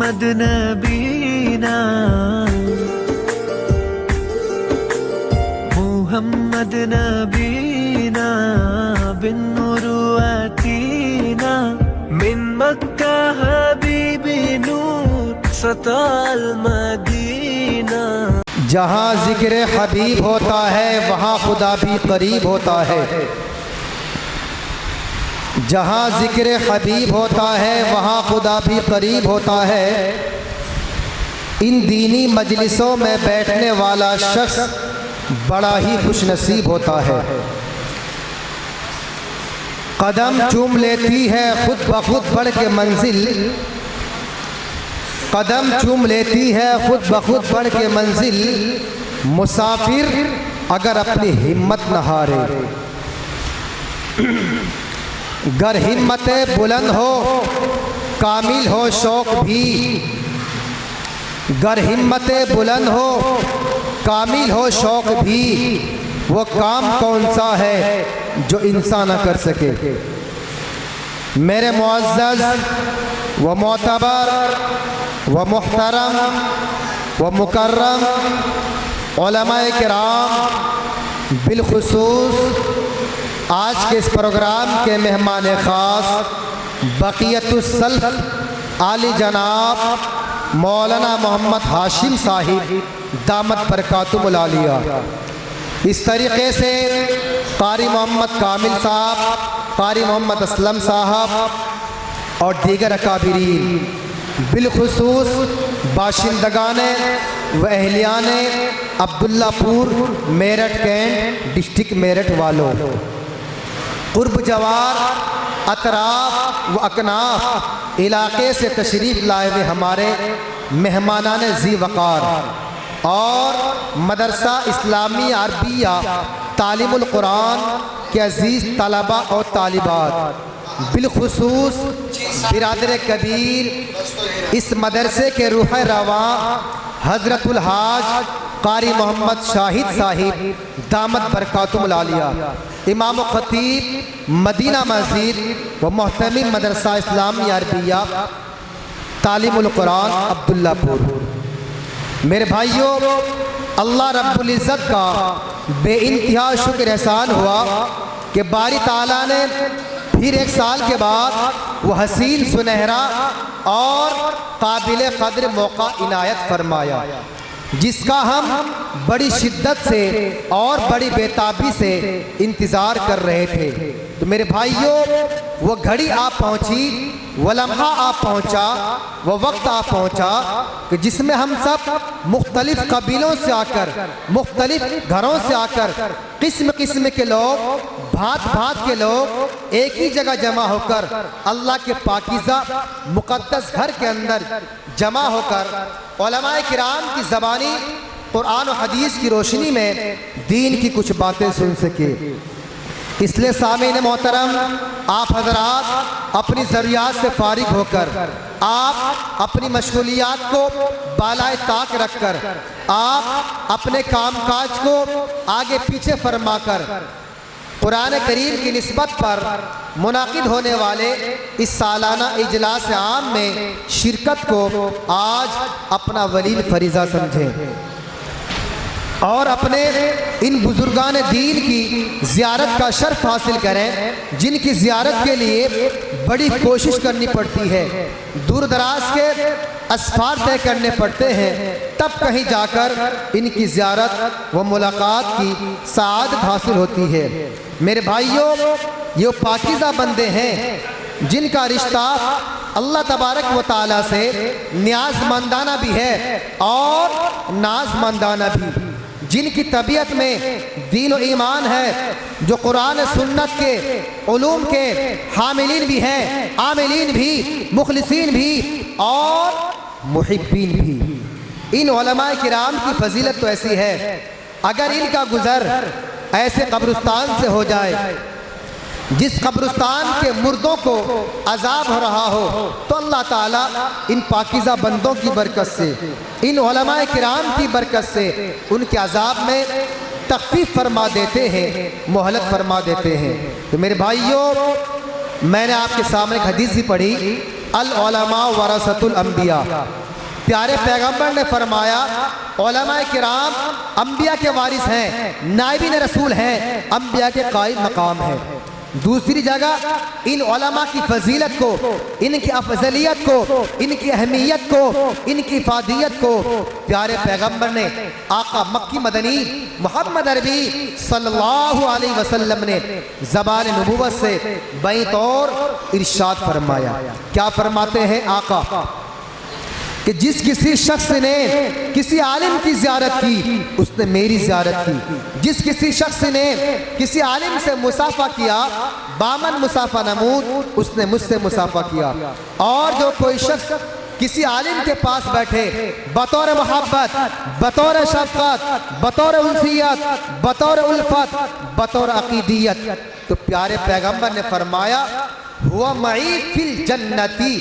मोहम्मद नबीना, मोहम्मद नबीना बिन मुरुअतीना, मिन मक्का हबीबी नूर सताल मदीना। जहाँ जिक्र हबीब होता है वहाँ खुदा भी करीब होता है। जहाँ जिक्र हबीब होता है वहाँ खुदा भी करीब होता है। इन दीनी मजलिसों में बैठने वाला शख्स बड़ा ही खुशनसीब होता है। कदम चूम लेती है खुद ब खुद बढ़ के मंजिल, कदम चूम लेती है खुद ब खुद बढ़ के मंजिल। मुसाफिर अगर अपनी हिम्मत न हारे, गर हिम्मतें बुलंद हो कामिल हो शौक भी, गर हिम्मतें बुलंद हो कामिल हो शौक भी। वो काम कौन सा है जो इंसान न कर सके। मेरे मुअज़्ज़ज़ व मोतबर व मुहतरम व मुकर्रम उलमाए किराम, बिलखुसूस आज के इस प्रोग्राम के मेहमान ख़ास बक़ियतुस्सल्फ़ आली जनाब मौलाना मोहम्मद हाशिम साहिब दामत बरकातुहुल आलिया। इस तरीक़े से क़ारी मोहम्मद कामिल साहब, क़ारी मोहम्मद असलम साहब और दीगर अकाबिरीन, बिलखुसूस बाशिंदगाने व अहलियाने अब्दुल्लापुर मेरठ कैंट डिस्ट्रिक्ट मेरठ वालों, कुर्ब जवार अतराफ व अकनाफ इलाक़े से तशरीफ़ लाए हुए हमारे मेहमानाने ज़ी वक़ार और मदरसा इस्लामी अरबिया तालीमुल कुरान के अज़ीज़ तलबा और तालिबात, बिलखुसूस बिरादर कबीर इस मदरसे के रूह रवां हज़रतुल हाज क़ारी मोहम्मद शाहिद साहिब दामत बरकातुहुल आलिया, इमाम व ख़तीब मदीना मस्जिद व मोहतमिम मदरसा इस्लामी अरबिया तालीमुल कुरान अब्दुल्लापुर। मेरे भाइयों, अल्लाह रब्बुल इज़्ज़त का बेइंतहा शुक्र एहसान हुआ कि बारी ताला ने फिर एक साल के बाद वह हसीन सुनहरा और काबिल क़द्र मौका इनायत फरमाया, जिसका हम बड़ी शिद्दत से और बड़ी बेताबी से इंतज़ार कर रहे थे। तो मेरे भाइयों, वो घड़ी आ पहुँची, वो लम्हा आ पहुँचा, वो वक्त आ पहुँचा कि जिसमें हम सब मुख्तलिफ कबीलों से आकर, मुख्तलिफ घरों से आकर, किस्म किस्म के लोग, भांत भांत के लोग एक ही जगह जमा होकर अल्लाह के पाकीज़ा मुक़द्दस घर के अंदर जमा होकर उलमाए किराम की ज़बानी कुरान और हदीस की रोशनी में दीन की कुछ बातें सुन सके। इसलिए सामीन मोहतरम, आप हजरात अपनी ज़रूरियात से फारिग होकर, आप अपनी मशगूलियात को बालाए ताक रखकर, आप अपने कामकाज को आगे पीछे फरमाकर कुरान करीम की निस्बत पर मुनाकिद होने वाले इस सालाना इजलास आम में शिरकत को आज अपना वलील फरीज़ा समझें और अपने इन बुजुर्गान दीन की ज़ियारत का शर्फ हासिल करें, जिनकी ज़ियारत के लिए बड़ी कोशिश करनी पड़ती है, दूर दराज के असफार तय करने पड़ते हैं, तब कहीं जाकर इनकी ज़ियारत व मुलाकात की सआदत हासिल होती है। मेरे भाइयों, ये पाकीज़ा बंदे हैं जिनका रिश्ता अल्लाह तबारक व तआला से न्याज़मंदाना भी है और नाज़मंदाना भी, जिनकी तबीयत में दीन और ईमान है, जो कुरान सुन्नत के उलूम के हामिलीन भी हैं, आमिलीन भी, मुखलिसीन भी और मुहिब्बीन भी। इन उलमाए किराम की फजीलत तो ऐसी है, अगर इनका गुज़र ऐसे कब्रिस्तान से हो जाए जिस कब्रिस्तान के मुर्दों को अजाब हो रहा हो, तो अल्लाह ताला इन पाकीज़ा बंदों की बरकत से, इन उलमाए किराम की बरकत से उनके अजाब में तख़फ़ीफ़ फरमा देते हैं, मोहलत फरमा देते हैं। तो मेरे भाइयों, मैंने आपके सामने एक हदीस भी पढ़ी अल उलमा वरसतुल अंबिया। प्यारे पैगंबर ने फरमाया उलमाए किराम अंबिया के वारिस हैं, नाइबिन रसूल हैं, अंबिया के कायम मकाम हैं। दूसरी जगह इन उलमा की फजीलत को, इनकी अफजलियत को, इनकी अहमियत को, इनकी इफादियत को प्यारे पैगंबर ने आका मक्की मदनी मोहम्मद अरबी सल्लल्लाहु अलैहि वसल्लम ने ज़बान नबुव्वत से बैतौर इरशाद फरमाया। क्या फरमाते हैं आका कि जिस किसी शख्स ने किसी आलिम की ज़ियारत की उसने मेरी ज़ियारत की। जिस किसी शख्स ने किसी आलिम से मुसाफा किया, बामन मुसाफा नमूद, उसने मुझसे मुसाफा किया। और जो कोई शख्स किसी आलिम के पास बैठे बतौर मोहब्बत, बतौर शफ़क़त, बतौर उल्फियत, बतौर उल्फत, बतौर अक़ीदियत, तो प्यारे पैगंबर ने फरमाया हुआ मई फिल जन्नती,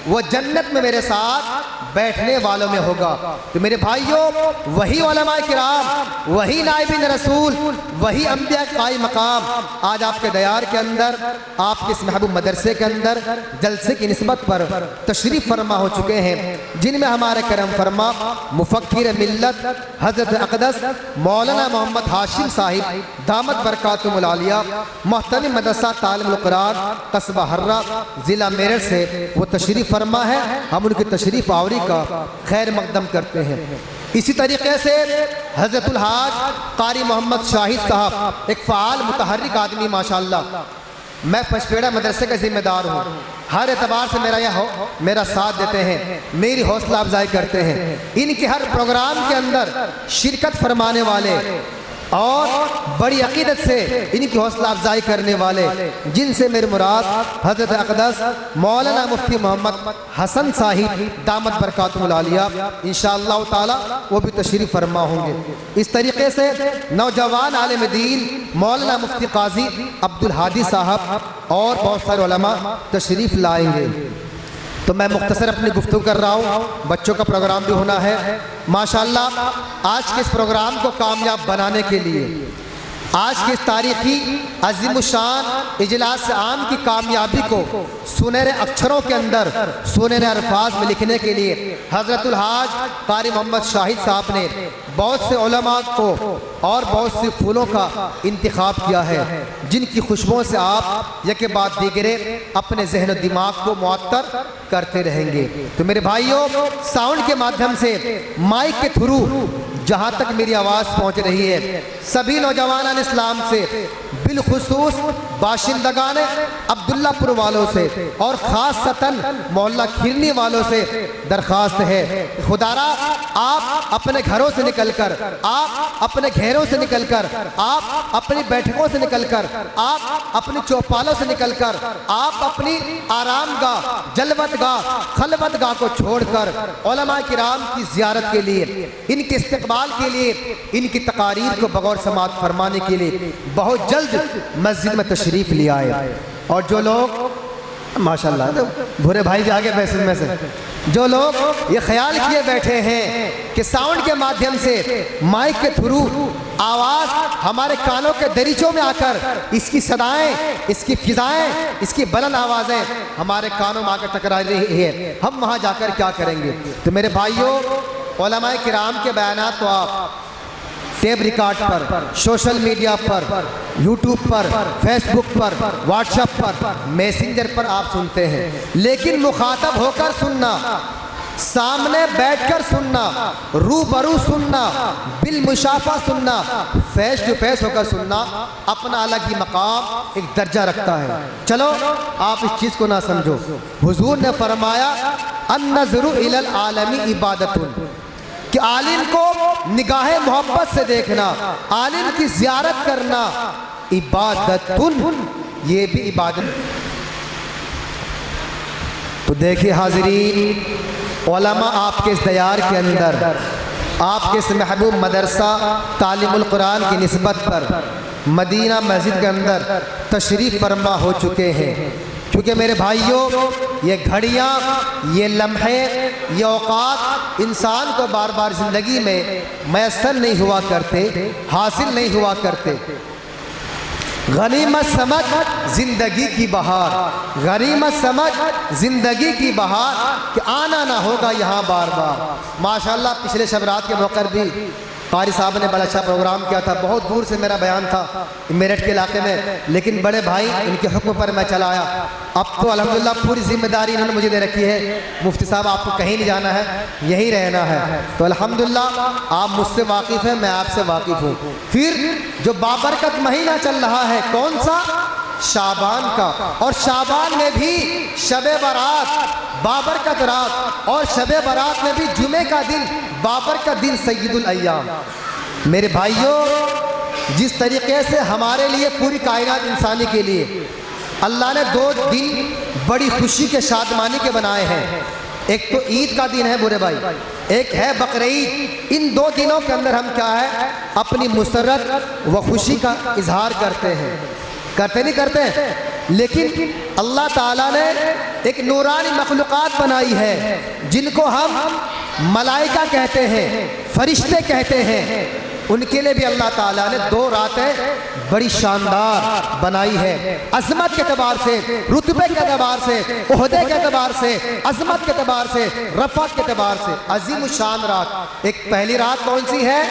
वो जन्नत में मेरे साथ बैठने वालों में होगा। तो मेरे भाइयों, वही उलमाए किराम, वही नाइबिन रसूल, वही अंबिया कायम मकाम आज आपके दयार के अंदर, आपके इस महबूब मदरसे के अंदर जलसे की निस्बत पर तशरीफ़ फरमा हो चुके हैं, जिनमें हमारे करम फरमा मुफक्किर मिल्लत हज़रत अक़दस मौलाना मोहम्मद हाशिम साहिब दामत बरकातुहुल आलिया मोहतरम मदरसा तालिमुल कुरान कस्बा हर्रा ज़िला मेरठ से वो तशरीफ़ फरमा है। हम उनकी तशरीफ़ आवरी का खैर मकदम करते हैं। इसी तरीके से हज़रतुल हाज कारी मोहम्मद शाहिद साहब एक फ़ाल मुतहर्रिक आदमी माशाअल्लाह, मैं पचपेड़ा मदरसे का जिम्मेदार हूँ, हर एतबार से मेरा साथ देते हैं, मेरी हौसला अफजाई करते हैं। इनके हर प्रोग्राम के अंदर शिरकत फरमाने वाले और बड़ी अकीदत से इनकी हौसला अफजाई करने वाले, जिनसे मेरे मुराद हज़रत अक़दस मौलाना मुफ्ती मोहम्मद हसन साहिब दामत बरकातुहुल आलिया इंशाअल्लाह ताला वो भी तशरीफ़ फरमा होंगे। इस तरीके से नौजवान आलिम दीन मौलाना मुफ्ती काजी अब्दुल हादी साहब और बहुत सारे उलमा तशरीफ़ लाएंगे। तो मैं मुख्तसर अपनी गुफ्तगू कर रहा हूँ, बच्चों का प्रोग्राम भी होना है माशाअल्लाह। आज के इस प्रोग्राम को कामयाब बनाने के लिए, आज के इस तारीखी अज़ीमुशान इजलास आम की कामयाबी को सुनहरे अक्षरों के अंदर, सुनहरे अल्फाज में लिखने के लिए हज़रतुल हाज कारी मोहम्मद शाहिद साहब ने बहुत से उलमा को और बहुत से फूलों का इंतखाब किया है, जिनकी खुशबुओं से आप यके बाद दीगरे अपने जहन और दिमाग को मुअत्तर करते रहेंगे। तो मेरे भाइयों, साउंड के माध्यम से, माइक के थ्रू जहाँ तक मेरी आवाज़ पहुँच रही है, सभी नौजवान इस्लाम से, बिलखुसूस बाशिंदगान अब्दुल्लापुर वालों से और ख़ासतन मोहल्ला खिरनी वालों से दरख्वास्त है, खुदारा आप अपने घरों से निकलकर, आप अपने घेरों से निकलकर, आप अपनी बैठकों से निकलकर, आप अपनी चौपालों से निकलकर, आप अपनी आरामगाह, जलवतगाह, खलवतगाह को छोड़कर उलमा किराम की ज़ियारत के लिए, इनके इस्तकबाल के लिए, इनकी तकारीर को बगौर समाअत फरमाने के लिए बहुत जल्द मस्जिद में तशरीफ़ ले आए। और जो लोग माशाअल्लाह, तो भूरे भाई भी आगे बैठे में से, जो लोग ये ख्याल किए बैठे हैं कि साउंड के माध्यम से, माइक के थ्रू आवाज़ हमारे कानों के दरीचों में आकर इसकी सदाएं, इसकी फिजाएं, इसकी बुलंद आवाज़ें हमारे कानों में आकर टकरा रही है, हम वहाँ जाकर क्या करेंगे। तो मेरे भाइयों, उलमाए किराम के बयानात तो आप टेप रिकॉर्ड पर, सोशल मीडिया पर, यूट्यूब पर, फेसबुक पर, व्हाट्सएप पर, मैसेंजर पर आप सुनते हैं, लेकिन मुखातब होकर सुनना, सामने बैठकर सुनना, रूबरू सुनना, बिल मुशाफा सुनना, फेस टू फेस होकर सुनना अपना अलग ही मकाम, एक दर्जा रखता है। चलो आप इस चीज़ को ना समझो। हुजूर ने फरमाया अन्नज़रु इलल आलमी इबादतुन, कि आलिम को निगाहे मोहब्बत से देखना, आलिम की ज़ियारत करना इबादतुन, ये भी इबादत। तो देखिए हाज़रीन, उलमा आपके इस दयार के अंदर, आपके इस महबूब मदरसा तालीमुल कुरान की निस्बत पर मदीना मस्जिद के अंदर तशरीफ़ फरमा हो चुके हैं। क्योंकि मेरे भाइयों, ये घड़ियाँ, ये लम्हे, ये औकात इंसान को बार बार ज़िंदगी में मैसर नहीं हुआ करते, हासिल नहीं हुआ करते। गनीमत समझ जिंदगी की बहार, गनीमत समझ जिंदगी की बहार कि आना ना होगा यहाँ बार बार। माशाल्लाह पिछले शब रात के मौके पर भी कारी साहब ने बड़ा अच्छा प्रोग्राम किया था। बहुत दूर से मेरा बयान था मेरठ के इलाके में, लेकिन बड़े भाई इनके हुक्म पर मैं चला आया। अब तो अल्हम्दुलिल्लाह पूरी जिम्मेदारी इन्होंने मुझे दे रखी है, मुफ्ती साहब आपको कहीं नहीं जाना है, यहीं रहना है। तो अल्हम्दुलिल्लाह आप मुझसे वाकिफ़ हैं, मैं आपसे वाकिफ़ हूँ। फिर जो बाबरकत महीना चल रहा है कौन सा? शाबान का। और शाबान में भी शबे बारात बाबरकत रात, और शबे बारात में भी जुमे का दिन बाबरकत दिन सय्यदुल अय्याम। मेरे भाइयों, जिस तरीके से हमारे लिए पूरी कायनात इंसानी के लिए अल्लाह ने 2 दिन बड़ी खुशी के शादमानी के बनाए हैं। एक तो ईद का दिन है बुरे भाई, एक है बकरीद। इन 2 दिनों के अंदर हम क्या है अपनी मुसर्रत व खुशी का इजहार करते हैं, करते नहीं करते हैं। लेकिन अल्लाह ताला ने एक नूरानी मखलूक़ात बनाई है जिनको हम मलाइका कहते हैं, फरिश्ते कहते हैं। उनके लिए भी अल्लाह ताला ने 2 रातें बड़ी शानदार बनाई है, अज़मत के एतबार से, रुतबे के एतबार से, ओहदे के एतबार से, अज़मत के एतबार से, रफ़त के एतबार से अजीम शान रात। एक पहली रात कौन सी है?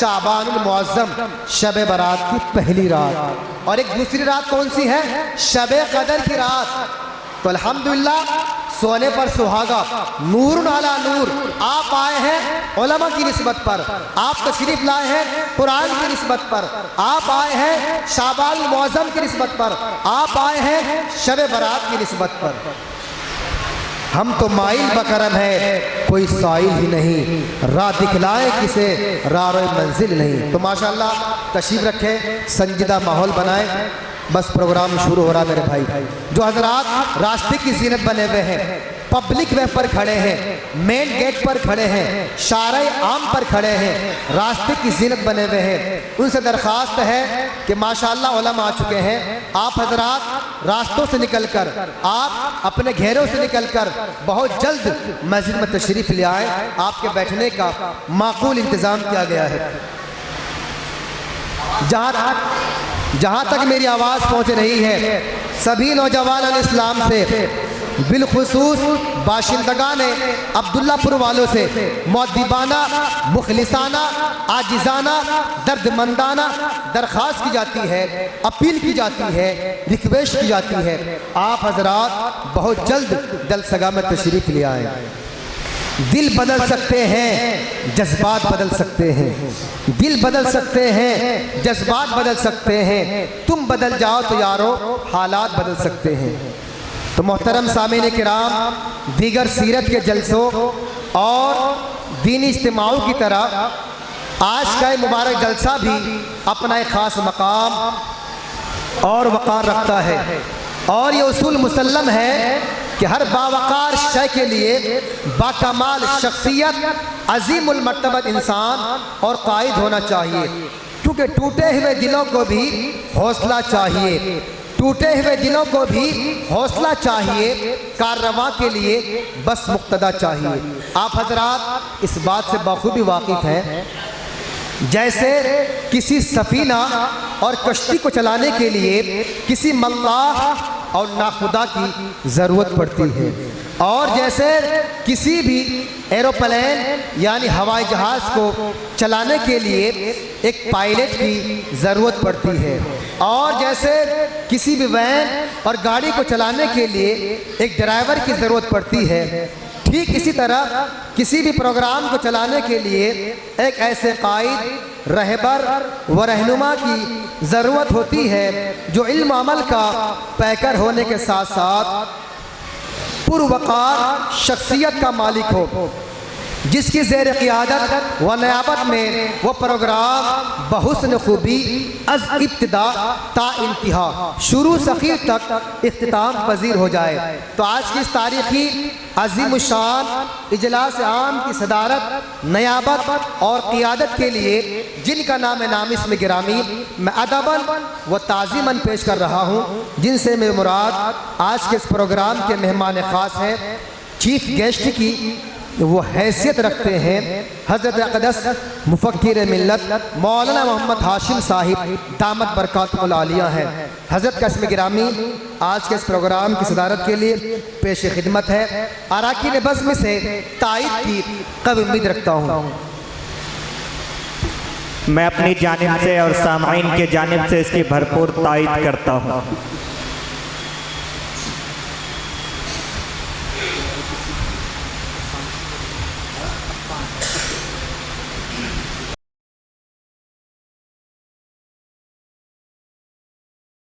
शाबानुल मुअज़्ज़म, शब बारात की पहली रात। और एक दूसरी रात कौन सी है? शब क़दर की रात। तो अल्हम्दुलिल्लाह सोने पर सुहागा, नूर अला नूर। आप आए हैं उलमा की निस्बत पर, आप तशरीफ लाए हैं कुरान की निस्बत पर, आप आए हैं शाबानुल मुअज़्ज़म की निस्बत पर, आप आए हैं शब बारात की निस्बत पर। हम तो माइल बकरम है, कोई साइल ही नहीं, राह दिखलाए किसे रारोए मंजिल नहीं। तो माशाल्लाह तशरीफ रखें, संजीदा माहौल बनाए। बस प्रोग्राम शुरू हो रहा मेरे भाई। जो हजरात रास्ते की जीनत बने हुए हैं, पब्लिक वे पर खड़े हैं, मेन गेट पर खड़े हैं, शारे आम पर खड़े हैं, रास्ते की जीनत बने हुए हैं, उनसे दरख्वास्त है कि माशाअल्लाह उलमा आ चुके हैं। आप हजरात रास्तों से निकलकर, आप अपने घेरों से निकलकर बहुत जल्द मस्जिद में तशरीफ़ ले आए। आपके बैठने का माकूल इंतज़ाम किया गया है। जहाँ तक मेरी आवाज़ पहुँच रही है, सभी नौजवान इस्लाम से, बिलखुसूस बाशिंदगान अब्दुल्लापुर वालों से मुअद्दिबाना, मुखलिसाना, आजिज़ाना, दर्दमंदाना दरख्वास्त की जाती है, अपील की जाती है, रिक्वेस्ट की जाती है, आप हजरात बहुत जल्द जलसगा में तशरीफ़ ले आए। दिल बदल सकते हैं, जज्बात बदल सकते हैं, दिल बदल सकते हैं, जज्बात बदल सकते हैं। तुम बदल जाओ तो यारो हालात बदल सकते हैं। तो मोहतरम सामीन किराम, दीगर सीरत के जलसों और दीनी इज्तिमाओं की तरह आज का मुबारक जलसा भी अपना एक ख़ास मकाम और वक़ार रखता है। और ये उसूल मुसल्लम है कि हर बावकार शय के लिए बाकमाल शख्सियत, अजीमुल मर्तबत इंसान और कायद होना चाहिए। क्योंकि टूटे हुए दिलों को भी हौसला चाहिए, टूटे हुए दिलों को भी हौसला चाहिए, काररवा के लिए बस मुक्तदा चाहिए। आप हजरात इस बात से बखूबी वाकिफ़ हैं, जैसे किसी सफीना और कश्ती को चलाने के लिए किसी मल्लाह और नाखुदा की ज़रूरत पड़ती है, और जैसे किसी भी एरोप्लेन यानी हवाई जहाज़ को चलाने के लिए एक पायलट की ज़रूरत पड़ती है, और जैसे किसी भी वैन और गाड़ी को चलाने के लिए एक ड्राइवर की ज़रूरत पड़ती है, ठीक इसी तरह किसी भी प्रोग्राम को चलाने के लिए एक ऐसे कायद, रहबर व रहनुमा की ज़रूरत होती है जो इल्म अमल का पैकर होने के साथ साथ पुरवकार शख्सियत का मालिक हो, जिसकी ज़ेर क़ियादत व नयाबत में वो प्रोग्राम बहुस्न खूबी अज़ इब्तिदा ता इंतहा, शुरू से आखिर तक इख्तिताम पजीर हो जाए। तो आज की इस तारीख़ी अज़ीम शान इजलास आम की सदारत, नयाबत और क़ियादत के लिए जिनका नाम है नाम इसमें गिरामी, मैं अदबन व ताज़ीमन पेश कर रहा हूँ, जिनसे मेरी मुराद आज के इस प्रोग्राम के मेहमान ख़ास हैं, चीफ गेस्ट की वो हैसियत रखते हैं। हज़रत अक़दस मुफ़क्किर मिल्लत मौलाना मोहम्मद हाशिम साहिब दामत बरकातुहुल आलिया हैं। हज़रत का इसमें गिरामी आज के इस प्रोग्राम की सदारत के लिए पेश खिदमत है। अराकीन बज़्म से तायद की कब उम्मीद रखता हूँ। मैं अपनी जानिब से और सामाईन के जानिब से इसकी भरपूर तायद करता हूँ।